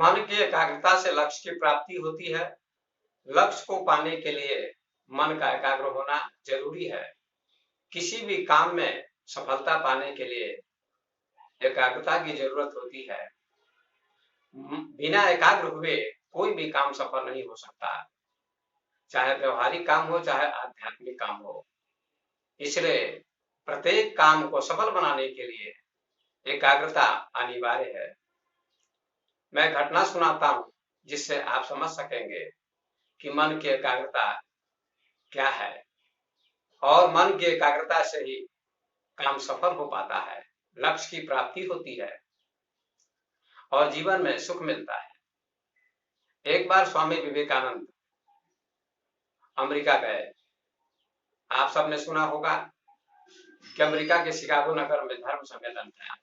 मन की एकाग्रता से लक्ष्य की प्राप्ति होती है। लक्ष्य को पाने के लिए मन का एकाग्र होना जरूरी है। किसी भी काम में सफलता पाने के लिए एकाग्रता की जरूरत होती है। बिना एकाग्र हुए कोई भी काम सफल नहीं हो सकता, चाहे व्यवहारिक काम हो चाहे आध्यात्मिक काम हो। इसलिए प्रत्येक काम को सफल बनाने के लिए एकाग्रता अनिवार्य है। मैं घटना सुनाता हूं जिससे आप समझ सकेंगे कि मन की एकाग्रता क्या है, और मन की एकाग्रता से ही काम सफल हो पाता है, लक्ष्य की प्राप्ति होती है और जीवन में सुख मिलता है। एक बार स्वामी विवेकानंद अमेरिका गए। आप सबने सुना होगा कि अमेरिका के शिकागो नगर में धर्म सम्मेलन था।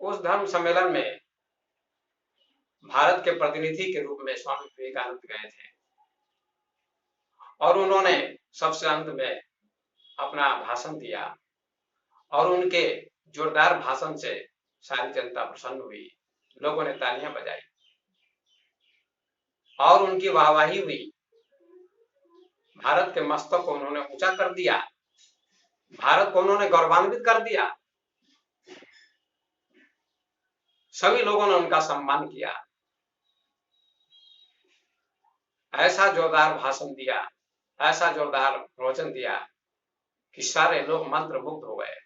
उस धर्म सम्मेलन में भारत के प्रतिनिधि के रूप में स्वामी विवेकानंद गए थे और उन्होंने सबसे अंत में अपना भाषण दिया और उनके जोरदार भाषण से सारी जनता प्रसन्न हुई। लोगों ने तालियां बजाई और उनकी वाहवाही हुई। भारत के मस्तक को उन्होंने ऊंचा कर दिया, भारत को उन्होंने गौरवान्वित कर दिया। सभी लोगों ने उनका सम्मान किया। ऐसा जोरदार भाषण दिया, ऐसा जोरदार प्रवचन दिया कि सारे लोग मंत्रमुग्ध हो गए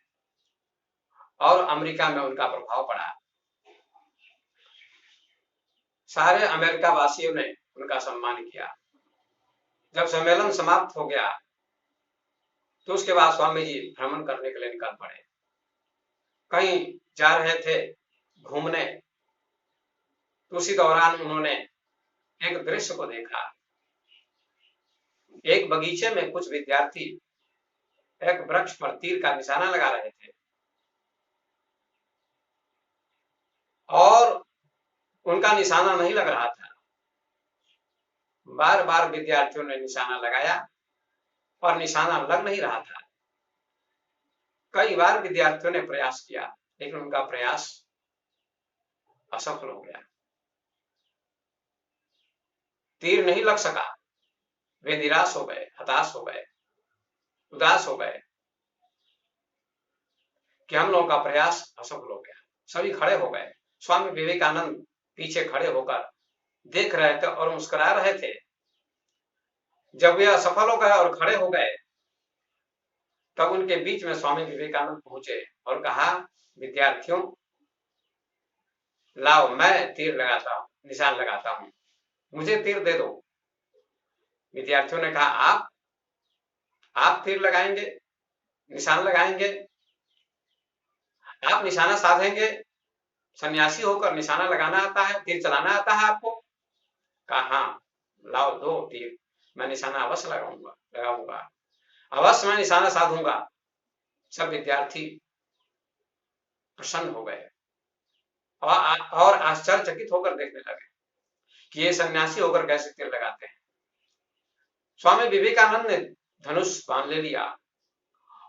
और अमेरिका में उनका प्रभाव पड़ा। सारे अमेरिका वासियों ने उनका सम्मान किया। जब सम्मेलन समाप्त हो गया तो उसके बाद स्वामी जी भ्रमण करने के लिए निकल पड़े। कहीं जा रहे थे घूमने, तो उसी दौरान उन्होंने एक दृश्य को देखा। एक बगीचे में कुछ विद्यार्थी एक वृक्ष पर तीर का निशाना लगा रहे थे और उनका निशाना नहीं लग रहा था। बार बार विद्यार्थियों ने निशाना लगाया और निशाना लग नहीं रहा था। कई बार विद्यार्थियों ने प्रयास किया लेकिन उनका प्रयास असफल हो गया, तीर नहीं लग सका। वे निराश हो गए, हताश हो गए, उदास हो गए कि हम लोगों का प्रयास असफल हो गया। सभी खड़े हो गए। स्वामी विवेकानंद पीछे खड़े होकर देख रहे थे और मुस्कुरा रहे थे। जब वे असफल हो गए और खड़े हो गए तब उनके बीच में स्वामी विवेकानंद पहुंचे और कहा, विद्यार्थियों लाओ, मैं तीर लगाता हूं, निशान लगाता हूं, मुझे तीर दे दो। विद्यार्थियों ने कहा, आप तीर लगाएंगे, निशान लगाएंगे, आप निशाना साधेंगे, सन्यासी होकर निशाना लगाना आता है, तीर चलाना आता है आपको? कहा, हाँ, लाओ दो तीर, मैं निशाना अवश्य लगाऊंगा, अवश्य मैं निशाना साधूंगा। सब विद्यार्थी प्रसन्न हो गए और आश्चर्यचकित होकर देखने लगे कि ये सन्यासी होकर कैसे तीर लगाते हैं। स्वामी विवेकानंद ने धनुष बांध ले लिया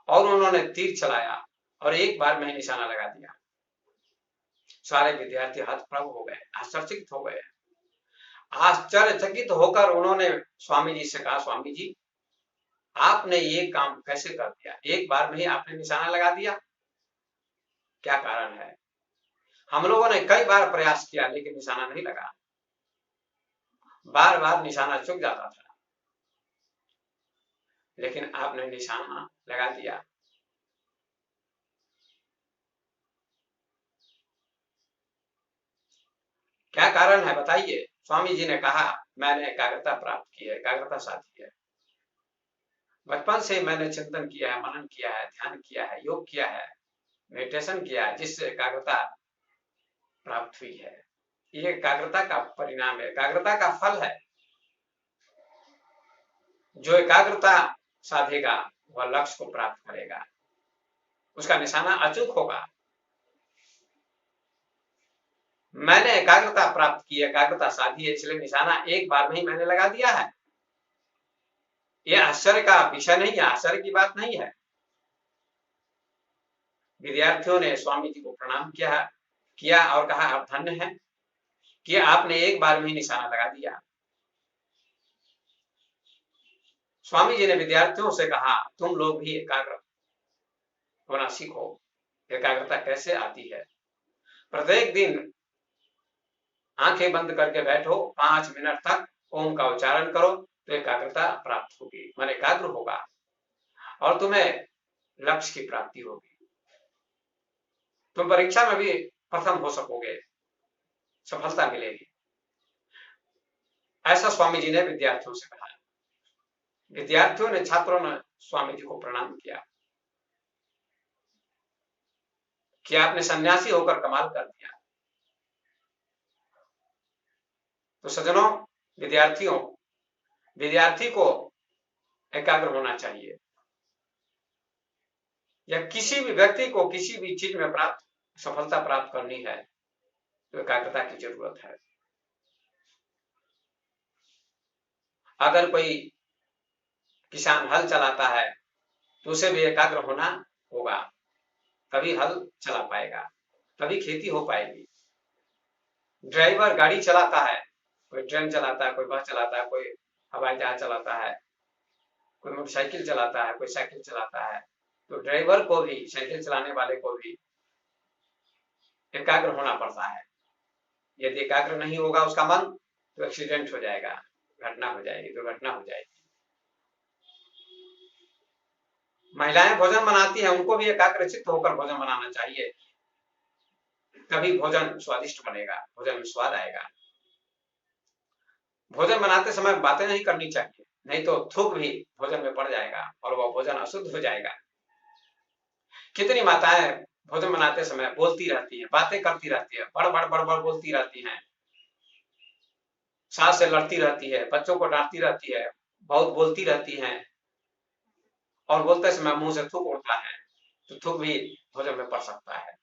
और उन्होंने तीर चलाया और एक बार में ही निशाना लगा दिया। सारे विद्यार्थी हतप्रभ हो गए, आश्चर्यचकित हो गए। आश्चर्यचकित होकर उन्होंने स्वामी जी से कहा, स्वामी जी आपने ये काम कैसे कर दिया? एक बार में ही आपने निशाना लगा दिया, क्या कारण है? हम लोगों ने कई बार प्रयास किया लेकिन निशाना नहीं लगा, बार बार निशाना चूक जाता था, लेकिन आपने निशाना लगा दिया। क्या कारण है बताइए? स्वामी जी ने कहा, मैंने एकाग्रता प्राप्त की है, एकाग्रता साधी है। बचपन से मैंने चिंतन किया है, मनन किया है, ध्यान किया है, योग किया है, मेडिटेशन किया है, जिससे एकाग्रता प्राप्त हुई है। ये एकाग्रता का परिणाम है, एकाग्रता का फल है। जो एकाग्रता साधेगा वह लक्ष्य को प्राप्त करेगा, उसका निशाना अचूक होगा। मैंने एकाग्रता प्राप्त की, एकाग्रता साधी है, इसलिए निशाना एक बार में ही मैंने लगा दिया है। यह आश्चर्य का विषय नहीं है, आश्चर्य की बात नहीं है। विद्यार्थियों ने स्वामी जी को प्रणाम किया और कहा, आप धन्य हैं, कि आपने एक बार में ही निशाना लगा दिया। स्वामी जी ने विद्यार्थियों से कहा, तुम लोग भी एकाग्र होना सीखो। एकाग्रता कैसे आती है? प्रत्येक दिन आंखें बंद करके बैठो, 5 मिनट तक ओम का उच्चारण करो, तो एकाग्रता प्राप्त होगी, मन एकाग्र होगा और तुम्हें लक्ष्य की प्राप्ति होगी। तुम परीक्षा में भी प्रथम हो सकोगे, सफलता मिलेगी। ऐसा स्वामी जी ने विद्यार्थियों से कहा। विद्यार्थियों ने, छात्रों ने स्वामी जी को प्रणाम किया कि आपने सन्यासी होकर कमाल कर दिया। तो सज्जनों, विद्यार्थियों, विद्यार्थी को एकाग्र होना चाहिए, या किसी भी व्यक्ति को किसी भी चीज में सफलता प्राप्त करनी है तो एकाग्रता की जरूरत है। अगर कोई किसान हल चलाता है तो उसे भी एकाग्र होना होगा, तभी हल चला पाएगा, तभी खेती हो पाएगी। ड्राइवर गाड़ी चलाता है, कोई ट्रेन चलाता है, कोई बस चलाता है, कोई हवाई जहाज चलाता है, कोई मोटरसाइकिल चलाता है, कोई साइकिल चलाता है, तो ड्राइवर को भी, साइकिल चलाने वाले को भी एकाग्र होना पड़ता है। यदि एकाग्र नहीं होगा उसका मन, तो एक्सीडेंट हो जाएगा, घटना हो जाएगी, दुर्घटना हो जाएगी। महिलाएं भोजन बनाती हैं, उनको भी एकाग्रचित्त होकर भोजन बनाना चाहिए, तभी भोजन स्वादिष्ट बनेगा, भोजन में स्वाद आएगा। भोजन बनाते समय बातें नहीं करनी चाहिए, नहीं तो थूक भी भोजन में पड़ जाएगा और वह भोजन अशुद्ध हो जाएगा। कितनी माताएं भोजन बनाते समय बोलती रहती हैं, बातें करती रहती है, बड़ बड़ बड़ बड़ बोलती रहती हैं, सास से लड़ती रहती है, बच्चों को डांटती रहती है, बहुत बोलती रहती हैं, और बोलते समय मुंह से थूक उड़ता है, तो थूक भी भोजन में पड़ सकता है।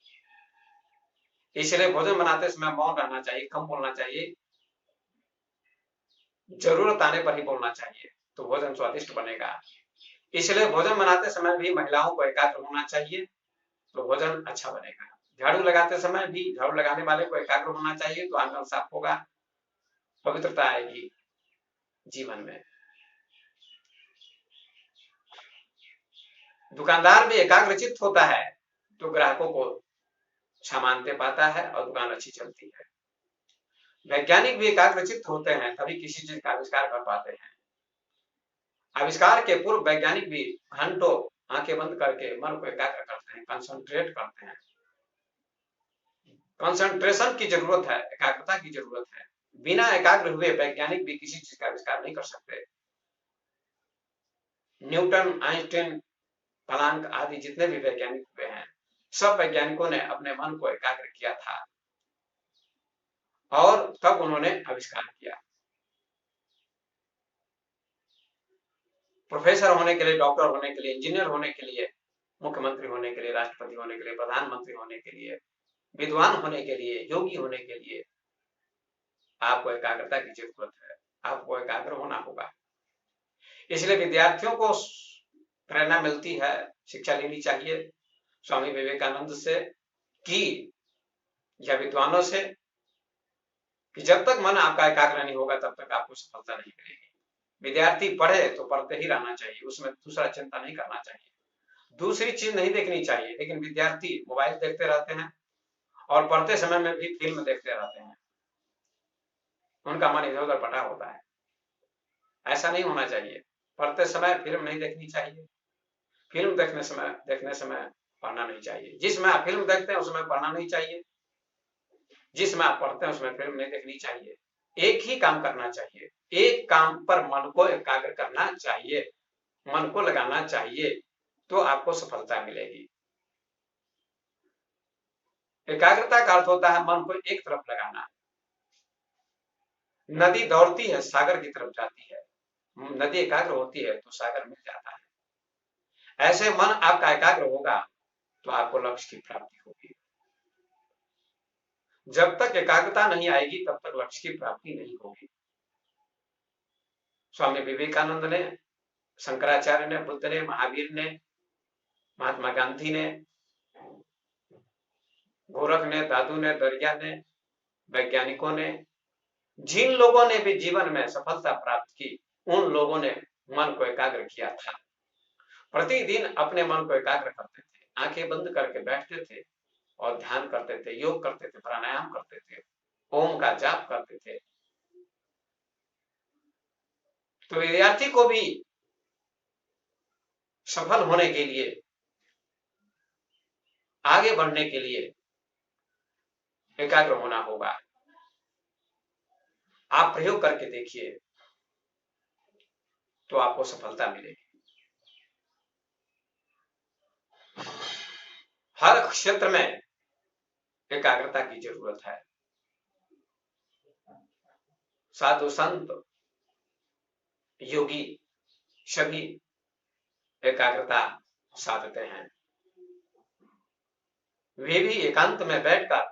इसलिए भोजन बनाते समय मौन रहना चाहिए, कम बोलना चाहिए, जरूरत आने पर ही बोलना चाहिए, तो भोजन स्वादिष्ट बनेगा। इसलिए भोजन बनाते समय भी महिलाओं को एकाग्र होना चाहिए, तो भोजन अच्छा बनेगा। झाड़ू लगाते समय भी झाड़ू लगाने वाले को एकाग्र होना चाहिए, तो आंगन साफ होगा, पवित्रता आएगी जीवन में। दुकानदार भी एकाग्रचित्त होता है तो ग्राहकों को सामान दे पाता है और दुकान अच्छी चलती है। वैज्ञानिक भी एकाग्रचित्त होते हैं, तभी किसी चीज का आविष्कार कर पाते हैं। आविष्कार के पूर्व वैज्ञानिक भी घंटों आंखें बंद करके मन को एकाग्र करते हैं, कंसंट्रेट करते हैं। कंसंट्रेशन की जरूरत है, एकाग्रता की जरूरत है। बिना एकाग्र हुए वैज्ञानिक भी किसी चीज का आविष्कार नहीं कर सकते। न्यूटन, आइंस्टीन, प्लांक आदि जितने भी वैज्ञानिक हुए हैं, सब वैज्ञानिकों ने अपने मन को एकाग्र किया था और तब उन्होंने आविष्कार किया। प्रोफेसर होने के लिए, डॉक्टर होने के लिए, इंजीनियर होने के लिए, मुख्यमंत्री होने के लिए, राष्ट्रपति होने के लिए, प्रधानमंत्री होने के लिए, विद्वान होने के लिए, योगी होने के लिए आपको एकाग्रता की जरूरत है, आपको एकाग्र होना होगा। इसलिए विद्यार्थियों को प्रेरणा मिलती है, शिक्षा लेनी चाहिए स्वामी विवेकानंद से कि, या विद्वानों से, कि जब तक मन आपका एकाग्र नहीं होगा तब तक आपको सफलता नहीं मिलेगी। विद्यार्थी पढ़े तो पढ़ते ही रहना चाहिए, उसमें दूसरा चिंता नहीं करना चाहिए, दूसरी चीज नहीं देखनी चाहिए। लेकिन विद्यार्थी मोबाइल देखते रहते हैं और पढ़ते समय में भी फिल्म देखते रहते हैं, उनका मन इधर उधर बटा होता है। ऐसा नहीं होना चाहिए। पढ़ते समय फिल्म नहीं देखनी चाहिए, फिल्म देखने समय पढ़ना नहीं चाहिए। जिसमें आप फिल्म देखते हैं उसमें पढ़ना नहीं चाहिए, जिसमें आप पढ़ते हैं उसमें फिल्म नहीं देखनी चाहिए। एक ही काम करना चाहिए, एक काम पर मन को एकाग्र करना चाहिए, मन को लगाना चाहिए, तो आपको सफलता मिलेगी। एकाग्रता का अर्थ होता है मन को एक तरफ लगाना। नदी दौड़ती है, सागर की तरफ जाती है, नदी एकाग्र होती है तो सागर मिल जाता है। ऐसे मन आपका एकाग्र होगा तो आपको लक्ष्य की प्राप्ति होगी। जब तक एकाग्रता नहीं आएगी तब तक लक्ष्य की प्राप्ति नहीं होगी। स्वामी विवेकानंद ने, शंकराचार्य ने, बुद्ध ने, महावीर ने, महात्मा गांधी ने, गोरख ने, दादू ने, दरिया ने, वैज्ञानिकों ने, जिन लोगों ने भी जीवन में सफलता प्राप्त की, उन लोगों ने मन को एकाग्र किया था। प्रतिदिन अपने मन को एकाग्र करते थे, आंखें बंद करके बैठते थे और ध्यान करते थे, योग करते थे, प्राणायाम करते थे, ओम का जाप करते थे। तो विद्यार्थी को भी सफल होने के लिए, आगे बढ़ने के लिए एकाग्र होना होगा। आप प्रयोग करके देखिए तो आपको सफलता मिलेगी। हर क्षेत्र में एकाग्रता की जरूरत है। साधु संत योगी सभी एकाग्रता साधते हैं। वे भी एकांत में बैठकर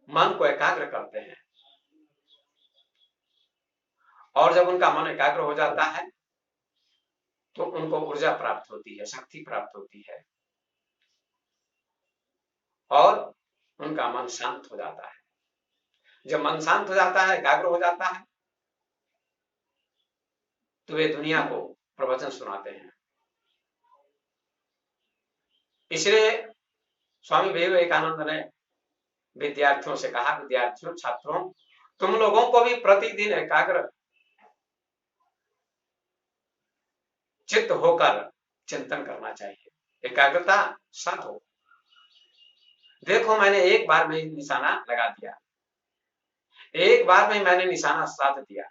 मन को एकाग्र करते हैं और जब उनका मन एकाग्र हो जाता है तो उनको ऊर्जा प्राप्त होती है, शक्ति प्राप्त होती है और उनका मन शांत हो जाता है। जब मन शांत हो जाता है, एकाग्र हो जाता है, तो वे दुनिया को प्रवचन सुनाते हैं। इसलिए स्वामी विवेकानंद ने विद्यार्थियों से कहा, विद्यार्थियों, छात्रों, तुम लोगों को भी प्रतिदिन एकाग्र चित्त होकर चिंतन करना चाहिए। एकाग्रता साधो। देखो, मैंने एक बार में निशाना लगा दिया, एक बार में मैंने निशाना साध दिया,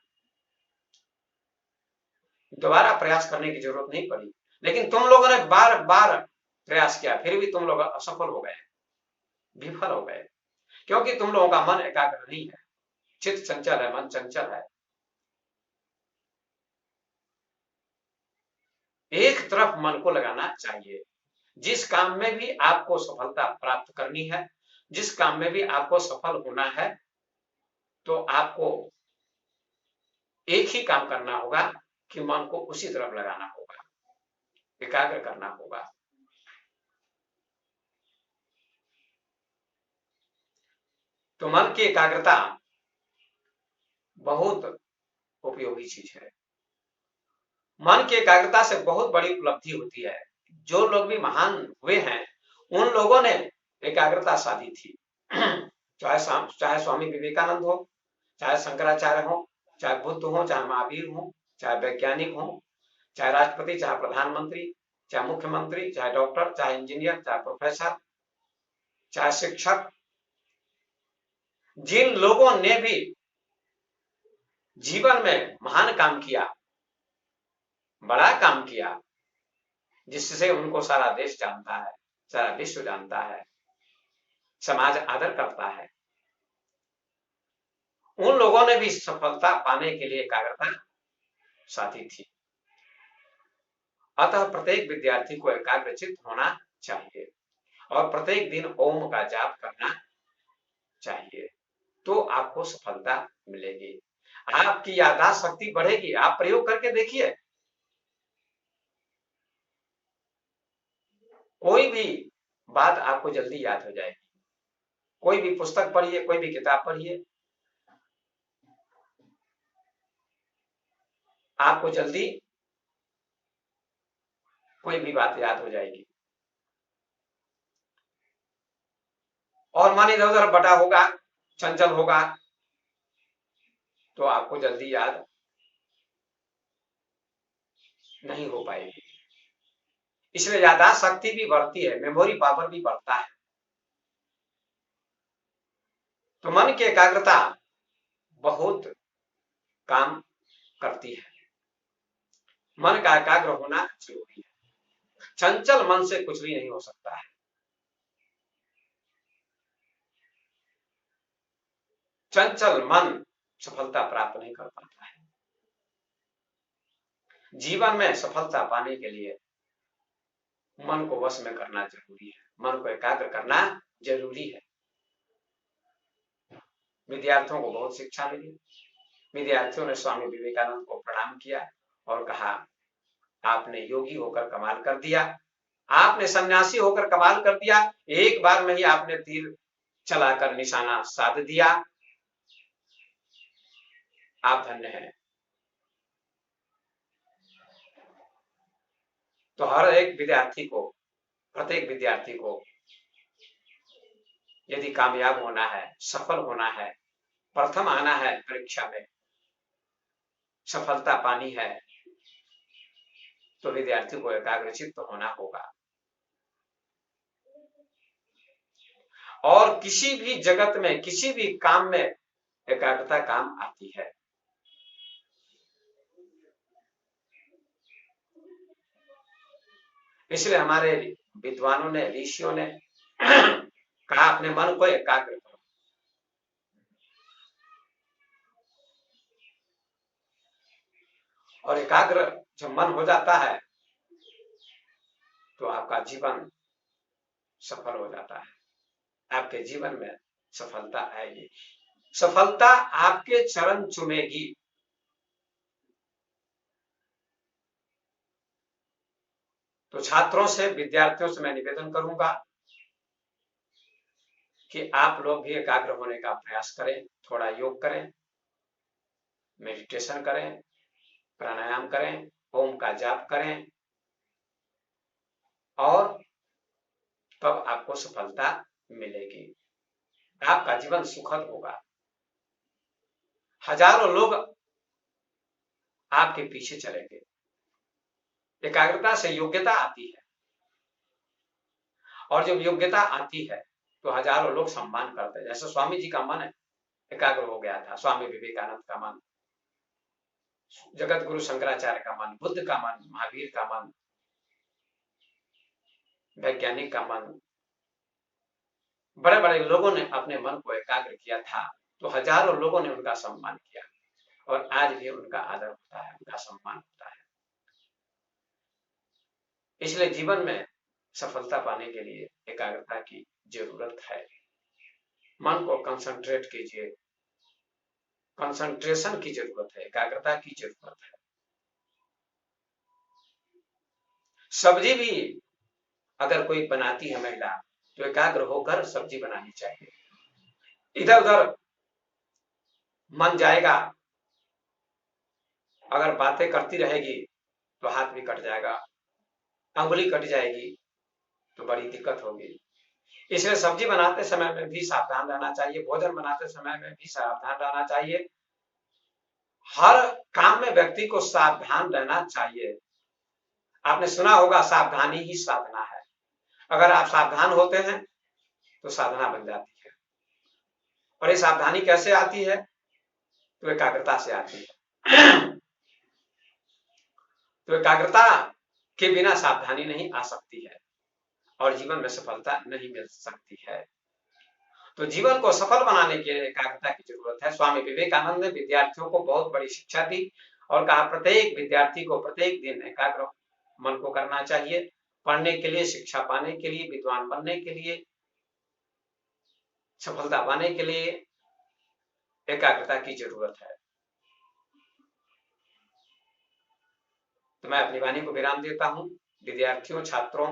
दोबारा प्रयास करने की जरूरत नहीं पड़ी। लेकिन तुम लोगों ने बार बार प्रयास किया, फिर भी तुम लोग असफल हो गए, विफल हो गए, क्योंकि तुम लोगों का मन एकाग्र नहीं है, चित्त चंचल है, मन चंचल है। एक तरफ मन को लगाना चाहिए। जिस काम में भी आपको सफलता प्राप्त करनी है, जिस काम में भी आपको सफल होना है, तो आपको एक ही काम करना होगा कि मन को उसी तरफ लगाना होगा, एकाग्र करना होगा। तो मन की एकाग्रता बहुत उपयोगी चीज है। मन की एकाग्रता से बहुत बड़ी उपलब्धि होती है। जो लोग भी महान हुए हैं, उन लोगों ने एकाग्रता साधी थी। चाहे स्वामी विवेकानंद हो, चाहे शंकराचार्य हो, चाहे बुद्ध हो, चाहे महावीर हो, चाहे वैज्ञानिक हो, चाहे राष्ट्रपति, चाहे प्रधानमंत्री, चाहे मुख्यमंत्री, चाहे डॉक्टर, चाहे इंजीनियर, चाहे प्रोफेसर, चाहे शिक्षक, जिन लोगों ने भी जीवन में महान काम किया, बड़ा काम किया, जिससे उनको सारा देश जानता है, सारा विश्व जानता है, समाज आदर करता है, उन लोगों ने भी सफलता पाने के लिए एकाग्रता साधी थी। अतः प्रत्येक विद्यार्थी को एकाग्रचित होना चाहिए और प्रत्येक दिन ओम का जाप करना चाहिए, तो आपको सफलता मिलेगी, आपकी याददाश्त शक्ति बढ़ेगी। आप प्रयोग करके देखिए, कोई भी बात आपको जल्दी याद हो जाएगी। कोई भी पुस्तक पढ़िए, कोई भी किताब पढ़िए, आपको जल्दी कोई भी बात याद हो जाएगी। और मन इधर उधर बटा होगा, चंचल होगा, तो आपको जल्दी याद नहीं हो पाएगी। इसलिए याददाश्त शक्ति भी बढ़ती है, मेमोरी पावर भी बढ़ता है। तो मन की एकाग्रता बहुत काम करती है। मन का एकाग्र होना जरूरी है। चंचल मन से कुछ भी नहीं हो सकता है। चंचल मन सफलता प्राप्त नहीं कर पाता है। जीवन में सफलता पाने के लिए मन को वश में करना जरूरी है, मन को एकाग्र करना जरूरी है। विद्यार्थियों को बहुत शिक्षा मिली। विद्यार्थियों ने स्वामी विवेकानंद को प्रणाम किया और कहा, आपने योगी होकर कमाल कर दिया, आपने सन्यासी होकर कमाल कर दिया, एक बार में ही आपने तीर चलाकर निशाना साध दिया। आप धन्य हैं। तो हर एक विद्यार्थी को, प्रत्येक विद्यार्थी को यदि कामयाब होना है, सफल होना है, प्रथम आना है परीक्षा में, सफलता पानी है, तो विद्यार्थी को एकाग्रचित्त होना होगा। और किसी भी जगत में, किसी भी काम में एकाग्रता काम आती है। इसलिए हमारे विद्वानों ने, ऋषियों ने कहा अपने मन को एकाग्र करो। और एकाग्र जब मन हो जाता है तो आपका जीवन सफल हो जाता है, आपके जीवन में सफलता आएगी, सफलता आपके चरण चूमेगी। तो छात्रों से, विद्यार्थियों से मैं निवेदन करूंगा कि आप लोग भी एकाग्र होने का प्रयास करें, थोड़ा योग करें, मेडिटेशन करें, प्राणायाम करें, ओम का जाप करें, और तब आपको सफलता मिलेगी, आपका जीवन सुखद होगा। हजारों लोग आपके पीछे चलेंगे। एकाग्रता से योग्यता आती है, और जब योग्यता आती है तो हजारों लोग सम्मान करते हैं। जैसे स्वामी जी का मन एकाग्र हो गया था, स्वामी विवेकानंद का मन, जगत गुरु शंकराचार्य का मन, बुद्ध का मन, महावीर का मन, वैज्ञानिक का मन, बड़े बड़े लोगों ने अपने मन को एकाग्र किया था, तो हजारों लोगों ने उनका सम्मान किया, और आज भी उनका आदर होता है, उनका सम्मान होता है। इसलिए जीवन में सफलता पाने के लिए एकाग्रता की जरूरत है। मन को कंसंट्रेट कीजिए, कंसंट्रेशन की जरूरत है, एकाग्रता की जरूरत है। सब्जी भी अगर कोई बनाती है महिला, तो एकाग्र होकर सब्जी बनानी चाहिए। इधर उधर मन जाएगा, अगर बातें करती रहेगी तो हाथ भी कट जाएगा, अंगुली कट जाएगी, तो बड़ी दिक्कत होगी। इसलिए सब्जी बनाते समय में भी सावधान रहना चाहिए, भोजन बनाते समय में भी सावधान रहना चाहिए। हर काम में व्यक्ति को सावधान रहना चाहिए। आपने सुना होगा, सावधानी ही साधना है। अगर आप सावधान होते हैं तो साधना बन जाती है। और ये सावधानी कैसे आती है? तो एकाग्रता से आती है। तो एकाग्रता के बिना सावधानी नहीं आ सकती है, और जीवन में सफलता नहीं मिल सकती है। तो जीवन को सफल बनाने के लिए एकाग्रता की जरूरत है। स्वामी विवेकानंद ने विद्यार्थियों को बहुत बड़ी शिक्षा दी और कहा प्रत्येक विद्यार्थी को प्रत्येक दिन एकाग्र मन को करना चाहिए, पढ़ने के लिए, शिक्षा पाने के लिए, विद्वान बनने के लिए, सफलता पाने के लिए एकाग्रता की जरूरत है। तो मैं अपनी वाणी को विराम देता हूं। विद्यार्थियों, छात्रों,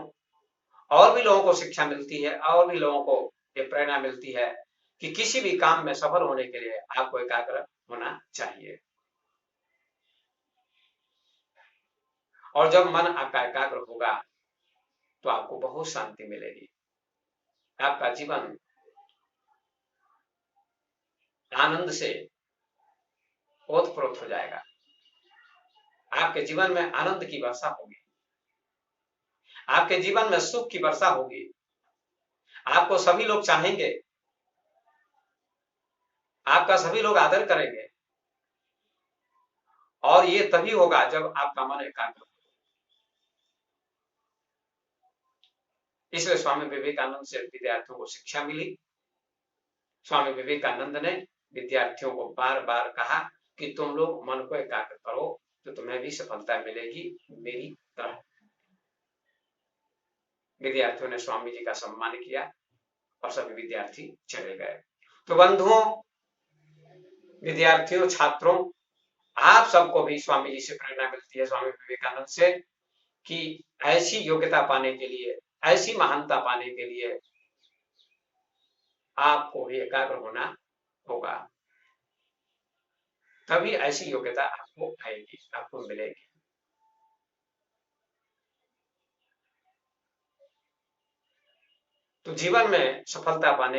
और भी लोगों को शिक्षा मिलती है, और भी लोगों को ये प्रेरणा मिलती है कि किसी भी काम में सफल होने के लिए आपको एकाग्र होना चाहिए। और जब मन आपका एकाग्र होगा तो आपको बहुत शांति मिलेगी, आपका जीवन आनंद से ओतप्रोत हो जाएगा, आपके जीवन में आनंद की वर्षा होगी, आपके जीवन में सुख की वर्षा होगी, आपको सभी लोग चाहेंगे, आपका सभी लोग आदर करेंगे, और ये तभी होगा जब आपका मन एकाग्र हो। इसलिए स्वामी विवेकानंद से विद्यार्थियों को शिक्षा मिली। स्वामी विवेकानंद ने विद्यार्थियों को बार बार कहा कि तुम लोग मन को एकाग्र करो तो तुम्हें भी सफलता मिलेगी मेरी तरह। विद्यार्थियों ने स्वामी जी का सम्मान किया और सभी विद्यार्थी चले गए। तो बंधुओं, विद्यार्थियों, छात्रों, आप सबको भी स्वामी जी से प्रेरणा मिलती है, स्वामी विवेकानंद से, कि ऐसी योग्यता पाने के लिए, ऐसी महानता पाने के लिए आपको भी एकाग्र होना होगा। तभी ऐसी योग्यता आपको आएगी, आपको मिलेगी। तो जीवन में सफलता पाने